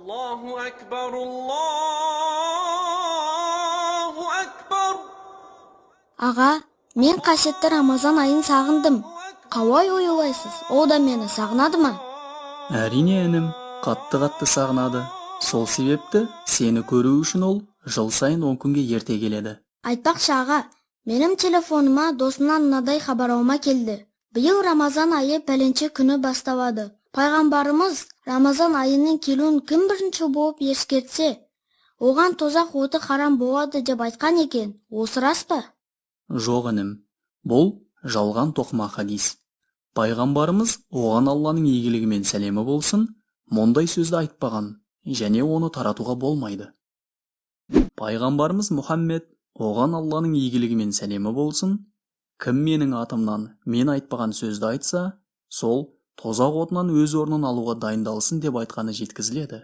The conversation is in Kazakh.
Allahu akbar, Allahu akbar. Аға, мен қасиетті Рамазан айын сағындым. Қалай ойлайсыз, ол да мені сағынады ма? Әрине інім, қатты сағынады. Сол себепті сені көру үшін ол жыл сайын 10 күнге ерте келеді. Айтпақшы аға, менің телефоныма досымнан мынадай хабарлама келді. Биыл Рамазан айы пәленше күні басталады. Пайғамбарымыз Рамазан айының келуін кім бірінші болып ескертсе, оған тозақ оты харам болады деп айтқан екен. Осы рас па? Жоқ інім, бұл жалған тоқма хадис. Пайғамбарымыз оған Алланың игілігі мен сәлемі болсын, мұндай сөзді айтпаған, және оны таратуға болмайды. Пайғамбарымыз Мұхаммед оған Алланың игілігі мен сәлемі болсын, кім менің атымнан мен айтпаған сөзді айтса, сол тозақ отынан өз орнын алуға дайындалсын деп айтқаны жеткізіледі.